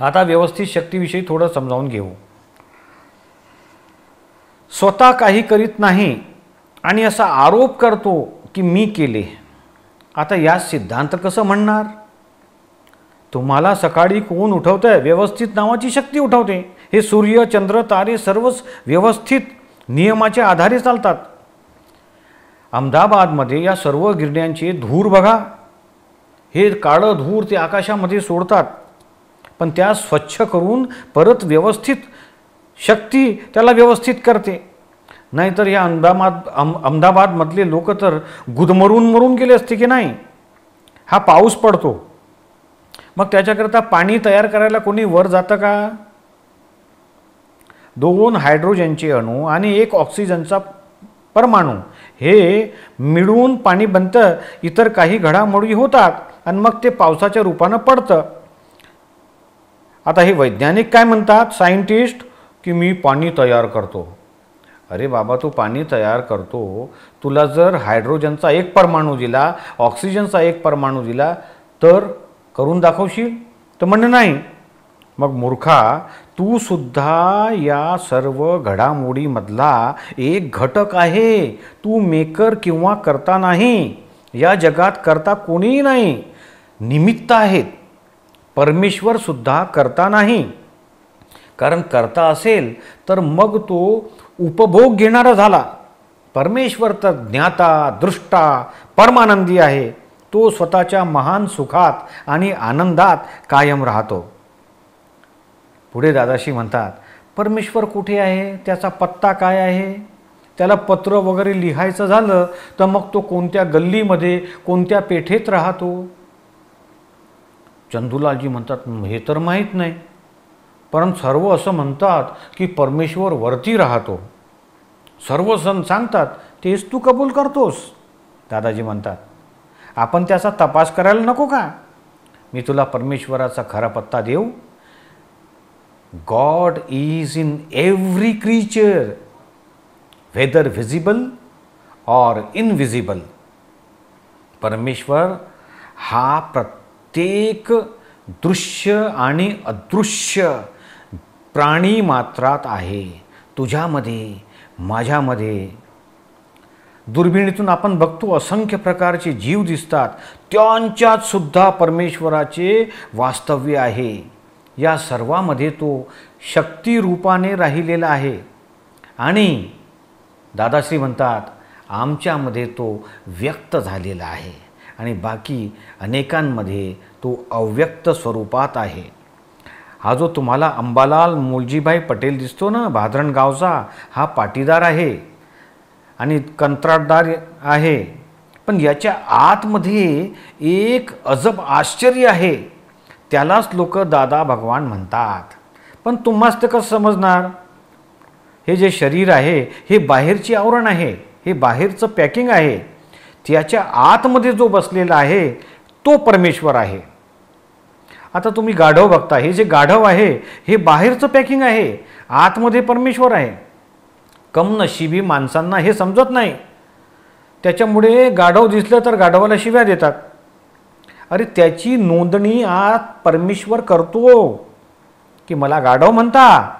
आता व्यवस्थित शक्तीविषयी थोडं समजावून घेऊ. स्वतः काही करीत नाही आणि असा आरोप करतो की मी केले. आता या सिद्धांत कसं म्हणणार? तुम्हाला सकाळी कोण उठवतंय? व्यवस्थित नावाची शक्ती उठवते. हे सूर्य, चंद्र, तारे सर्वच व्यवस्थित नियमाच्या आधारे चालतात. अहमदाबादमध्ये या सर्व गिरण्यांचे धूर बघा. हे काळं धूर ते आकाशामध्ये सोडतात, पण त्या स्वच्छ करून परत व्यवस्थित शक्ती त्याला व्यवस्थित करते. नाहीतर या अहमदाबादमधले लोक तर गुदमरून मरून गेले असते की नाही. हा पाऊस पडतो, मग त्याच्याकरता पाणी तयार करायला कोणी वर जातं का? 2 हायड्रोजनचे अणू आणि 1 ऑक्सिजनचा परमाणू हे मिळून पाणी बनतं. इतर काही घडामोडी होतात आणि मग ते पावसाच्या रूपानं पडतं. आता हे वैज्ञानिक काय म्हणतात, सायंटिस्ट, की मी पाणी तयार करतो. अरे बाबा, तू पाणी तयार करतो, तुला जर हायड्रोजनचा 1 परमाणू दिला, ऑक्सिजनचा 1 परमाणू दिला तर करून दाखवशील? तर म्हणणं नाही. मग मूर्खा, तू सुद्धा या सर्व घडामोडीमधला एक घटक आहे. तू मेकर किंवा करता नाही. या जगात करता कोणीही नाही, निमित्त आहेत. परमेश्वर सुद्धा करता नाही. कारण करता असेल तर मग तो उपभोग घेणारा झाला. परमेश्वर तर ज्ञाता, दृष्टा, परमानंदी आहे. तो स्वतःच्या महान सुखात आणि आनंदात कायम राहतो. पुढे दादाश्री म्हणतात, परमेश्वर कुठे आहे? त्याचा पत्ता काय आहे? त्याला पत्र वगैरे लिहायचं झालं तर मग तो कोणत्या गल्लीमध्ये, कोणत्या पेठेत राहतो? चंदूलालजी म्हणतात, हे तर माहीत नाही, परंतु सर्व असं म्हणतात की परमेश्वर वरती राहतो. सर्व सण सांगतात, तेच तू कबूल करतोस. दादाजी म्हणतात, आपण त्याचा तपास करायला नको का? मी तुला परमेश्वराचा खरा पत्ता देऊ. God is in every creature, whether visible और इनव्हिजिबल. परमेश्वर हा प्रत्येक दृश्य आणि अदृश्य प्राणी मात्रात आहे. तुझ्यामध्ये, माझ्यामध्ये. दुर्बिणीतून आपण बघतो असंख्य प्रकारचे जीव दिसतात, त्यांच्यात सुद्धा परमेश्वराचे वास्तव्य आहे. या सर्वामध्ये तो शक्ती रूपाने राहिलेला आहे. आणि दादाश्री म्हणतात, आमच्यामध्ये तो व्यक्त झालेला आहे आणि बाकी अनेकांमध्ये तो अव्यक्त स्वरूपात आहे. हा जो तुम्हाला अंबालाल मुलजीभाई पटेल दिसतो ना, भादरण गावचा, हा पाटीदार आहे आणि कंत्राटदार आहे. पण याच्या आतमध्ये एक अजब आश्चर्य आहे. त्यालाच लोक दादा भगवान म्हणतात. पण तुम्हास ते कसं समजणार? हे जे शरीर आहे हे बाहेरची आवरण आहे, हे बाहेरचं पॅकिंग आहे. त्याच्या आतमध्ये जो बसलेला आहे तो परमेश्वर आहे. आता तुम्ही गाढव बघता, हे जे गाढव आहे हे बाहेरचं पॅकिंग आहे, आतमध्ये परमेश्वर आहे. कमनशिबी माणसांना हे समजत नाही. त्याच्यामुळे गाढव दिसलं तर गाढवाला शिव्या देतात. अरे त्याची नोंदणी आत परमेश्वर करतो की मला गाढव म्हणता,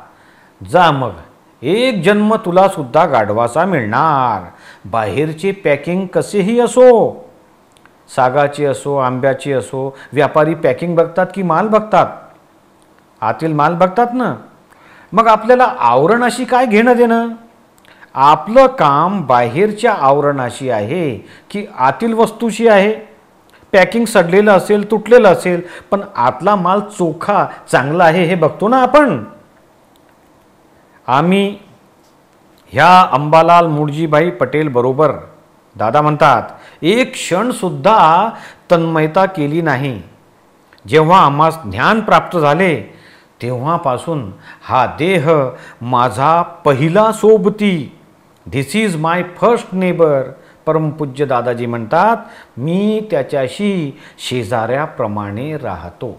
जा मग एक जन्म तुला सुद्धा गाढवाचा मिळणार. बाहेरचे पॅकिंग कसेही असो, सागाची असो, आंब्याची असो, व्यापारी पॅकिंग बघतात की माल बघतात? आतील माल बघतात ना. मग आपल्याला आवरणाशी काय घेणं देणं? आपलं काम बाहेरच्या आवरणाशी आहे की आतील वस्तूशी आहे? पॅकिंग सडलेलं असेल, तुटलेलं असेल, पण आतला माल चोखा चांगला आहे हे बघतो ना आपण. आम्ही ह्या अंबालाल मुलजीभाई पटेल बरोबर, दादा म्हणतात, एक क्षण सुद्धा तन्मयता केली नाही. जेव्हा आम्हास ज्ञान प्राप्त झाले तेव्हापासून हा देह माझा पहिला सोबती. This is my first neighbour. परमपूज्य दादाजी म्हणतात, मी त्याच्याशी शेजाऱ्याप्रमाणे राहतो.